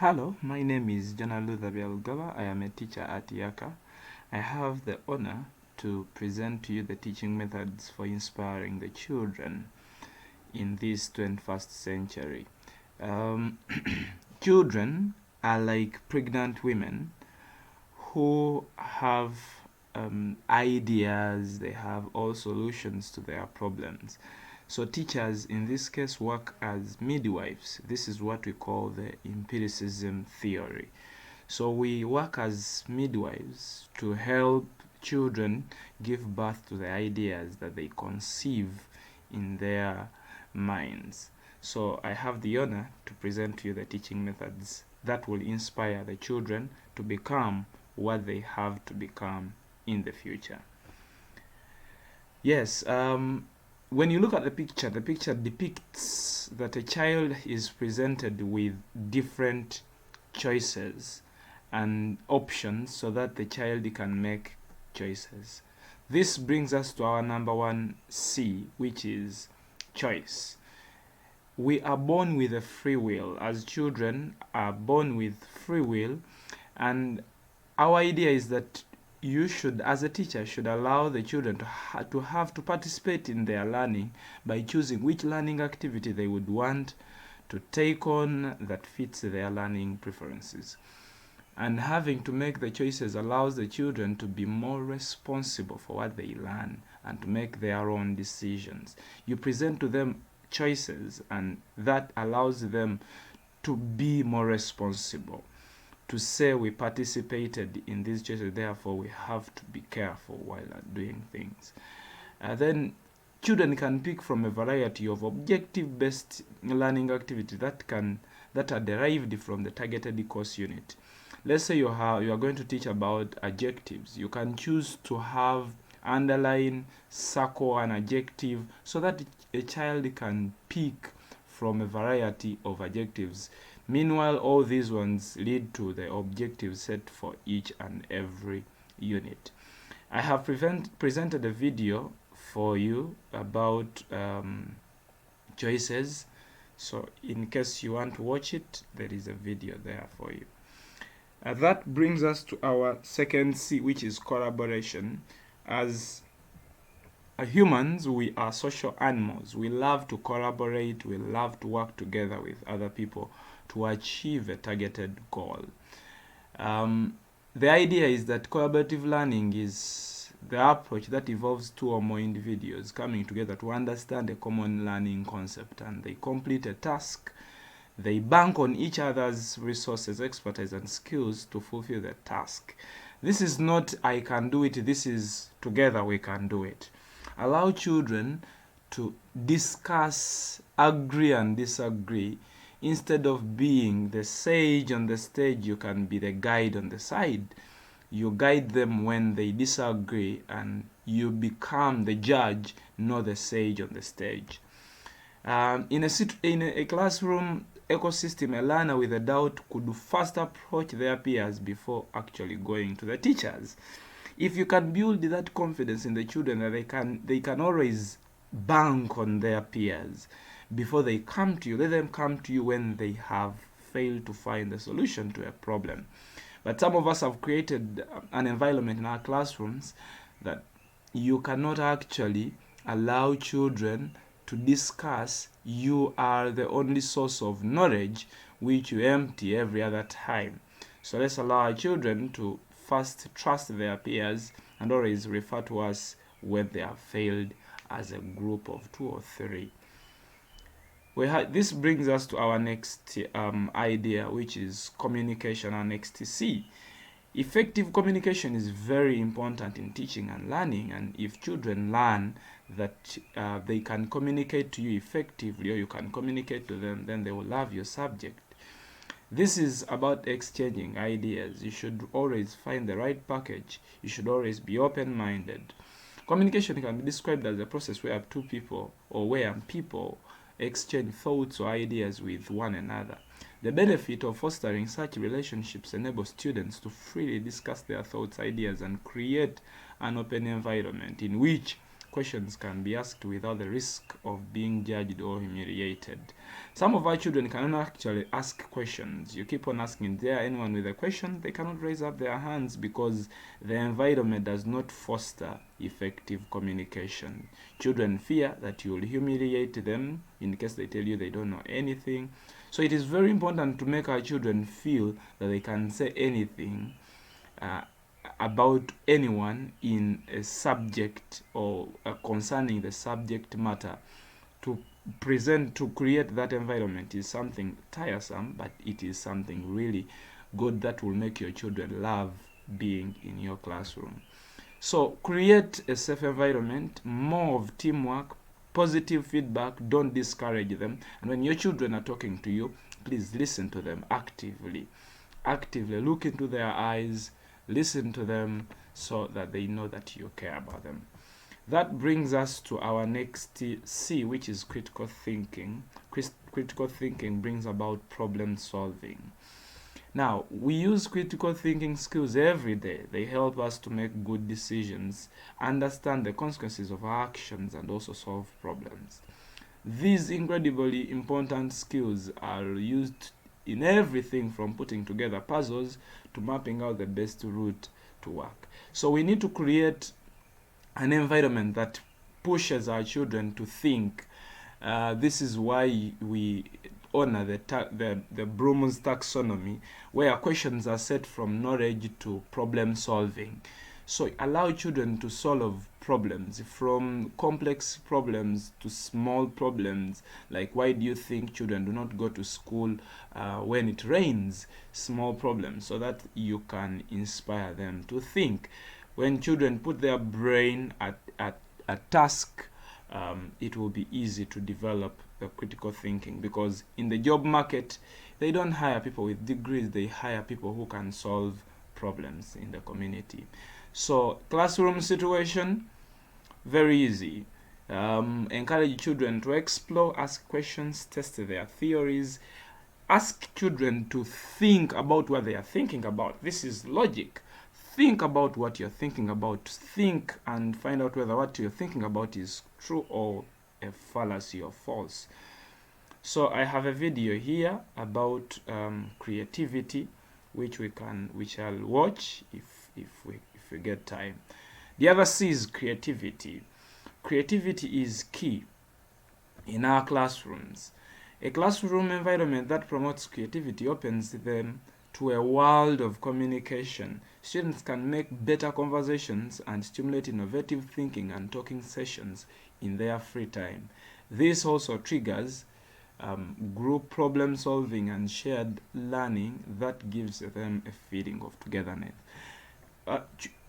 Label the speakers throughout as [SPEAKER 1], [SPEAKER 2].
[SPEAKER 1] Hello, my name is Jonaludha Bialugaba. I am a teacher at Yaka. I have the honor to present to you the teaching methods for inspiring the children in this 21st century. Children are like pregnant women who have ideas, they have all solutions to their problems. So teachers in this case work as midwives. This is what we call the empiricism theory. So we work as midwives to help children give birth to the ideas that they conceive in their minds. So I have the honor to present to you the teaching methods that will inspire the children to become what they have to become in the future. Yes, when you look at the picture depicts that a child is presented with different choices and options so that the child can make choices. This brings us to our number 1C, which is choice. We are born with a free will. As children are born with free will, and our idea is that you should, as a teacher, should allow the children to have to participate in their learning by choosing which learning activity they would want to take on that fits their learning preferences. And having to make the choices allows the children to be more responsible for what they learn and to make their own decisions. You present to them choices, and that allows them to be more responsible, to say we participated in these choices, therefore we have to be careful while doing things. Then children can pick from a variety of objective-based learning activities that are derived from the targeted course unit. Let's say you are going to teach about adjectives. You can choose to have underline, circle an adjective so that a child can pick from a variety of adjectives. Meanwhile, all these ones lead to the objectives set for each and every unit. I have presented a video for you about choices. So in case you want to watch it, there is a video there for you. That brings us to our second C, which is collaboration. As humans, we are social animals. We love to collaborate. We love to work together with other people to achieve a targeted goal. The idea is that collaborative learning is the approach that involves two or more individuals coming together to understand a common learning concept, and they complete a task. They bank on each other's resources, expertise, and skills to fulfill the task. This is not I can do it, this is together we can do it. Allow children to discuss, agree and disagree. Instead of being the sage on the stage, you can be the guide on the side. You guide them when they disagree, and you become the judge, not the sage on the stage. In a classroom ecosystem, a learner with a doubt could first approach their peers before actually going to the teachers. If you can build that confidence in the children that they can always bank on their peers before they come to you, let them come to you when they have failed to find the solution to a problem. But some of us have created an environment in our classrooms that you cannot actually allow children to discuss. You are the only source of knowledge which you empty every other time. So let's allow our children to first trust their peers and always refer to us when they have failed as a group of 2 or 3. This brings us to our next idea, which is communication, our next C. Effective communication is very important in teaching and learning, and if children learn that they can communicate to you effectively, or you can communicate to them, then they will love your subject. This is about exchanging ideas. You should always find the right package. You should always be open-minded. Communication can be described as a process where two people or where people exchange thoughts or ideas with one another. The benefit of fostering such relationships enables students to freely discuss their thoughts, ideas, and create an open environment in which questions can be asked without the risk of being judged or humiliated. Some of our children cannot actually ask questions. You keep on asking, is there anyone with a question? They cannot raise up their hands because the environment does not foster effective communication. Children fear that you will humiliate them in case they tell you they don't know anything. So it is very important to make our children feel that they can say anything about anyone in a subject or concerning the subject matter. To create that environment is something tiresome, but it is something really good that will make your children love being in your classroom. So create a safe environment, more of teamwork, positive feedback, don't discourage them. And when your children are talking to you, please listen to them actively. Actively look into their eyes, listen to them so that they know that you care about them. That brings us to our next C, which is critical thinking. Critical thinking brings about problem solving. Now, we use critical thinking skills every day. They help us to make good decisions, understand the consequences of our actions, and also solve problems. These incredibly important skills are used in everything from putting together puzzles to mapping out the best route to work. So we need to create an environment that pushes our children to think. This is why we honor the Bloom's taxonomy, where questions are set from knowledge to problem solving. So allow children to solve problems, from complex problems to small problems, like why do you think children do not go to school when it rains? Small problems, so that you can inspire them to think. When children put their brain at a task, it will be easy to develop the critical thinking, because in the job market, they don't hire people with degrees, they hire people who can solve problems in the community. So classroom situation, very easy. Encourage children to explore, ask questions, test their theories. Ask children to think about what they are thinking about. This is logic. Think about what you're thinking about. Think and find out whether what you're thinking about is true or a fallacy or false. So I have a video here about creativity, which I'll watch if we get time. The other C is creativity. Creativity is key in our classrooms. A classroom environment that promotes creativity opens them to a world of communication. Students can make better conversations and stimulate innovative thinking and talking sessions in their free time. This also triggers group problem solving and shared learning that gives them a feeling of togetherness.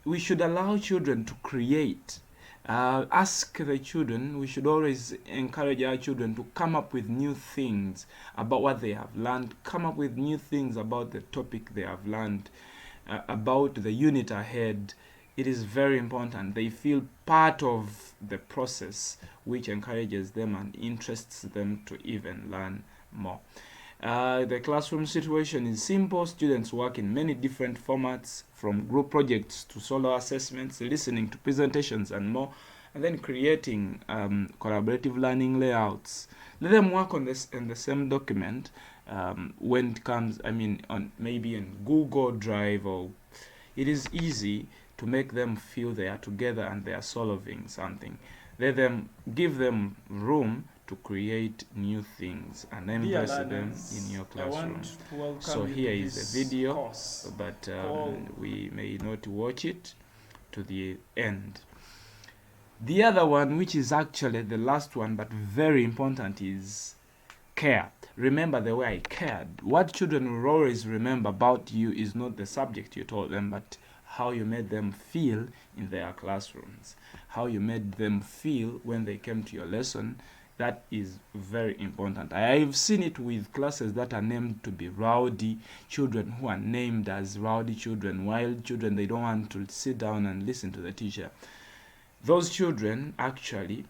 [SPEAKER 1] We should allow children to create. Ask the children, we should always encourage our children to come up with new things about what they have learned, come up with new things about the topic they have learned, about the unit ahead. It is very important. They feel part of the process, which encourages them and interests them to even learn more. The classroom situation is simple. Students work in many different formats, from group projects to solo assessments, listening to presentations and more, and then creating collaborative learning layouts. Let them work on this in the same document when it comes, on maybe in Google Drive, or it is easy to make them feel they are together and they are solving something. Let them give them room to create new things and embrace them in your classroom. So here is a video, but we may not watch it to the end. The other one, which is actually the last one but very important, is care. Remember the way I cared. What children will always remember about you is not the subject you taught them, but how you made them feel in their classrooms, how you made them feel when they came to your lesson. That is very important. I've seen it with classes that are named to be rowdy, children who are named as rowdy children, wild children. They don't want to sit down and listen to the teacher. Those children actually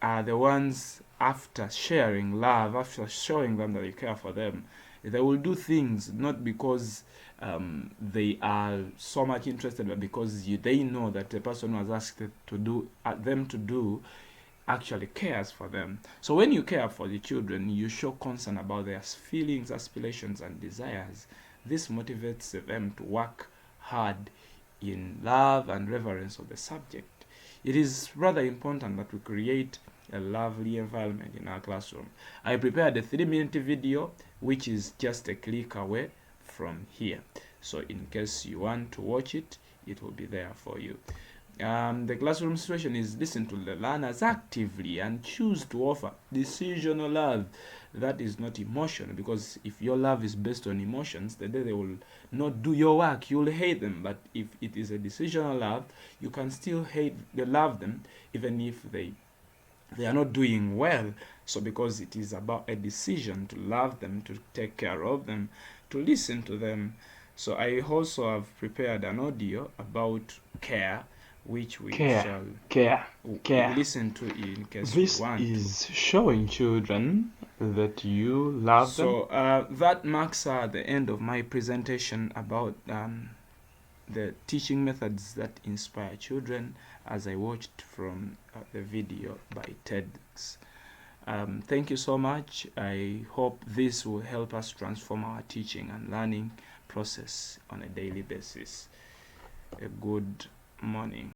[SPEAKER 1] are the ones, after sharing love, after showing them that you care for them, They will do things not because they are so much interested, but because they know that the person who has asked them to do actually cares for them. So when you care for the children, you show concern about their feelings, aspirations, and desires. This motivates them to work hard in love and reverence of the subject. It is rather important that we create a lovely environment in our classroom. I prepared a 3-minute video which is just a click away from here. So in case you want to watch it, it will be there for you. The classroom situation is listen to the learners actively and choose to offer decisional love that is not emotion, because if your love is based on emotions, the day they will not do your work, you'll hate them. But if it is a decisional love, you can still love them even if they are not doing well. So because it is about a decision to love them, to take care of them, to listen to them. So I also have prepared an audio about care, which we shall
[SPEAKER 2] care.
[SPEAKER 1] listen to in case
[SPEAKER 2] This
[SPEAKER 1] we want
[SPEAKER 2] is showing children that you love them.
[SPEAKER 1] So that marks the end of my presentation about the teaching methods that inspire children, as I watched from the video by TEDx. Thank you so much. I hope this will help us transform our teaching and learning process on a daily basis. A good morning.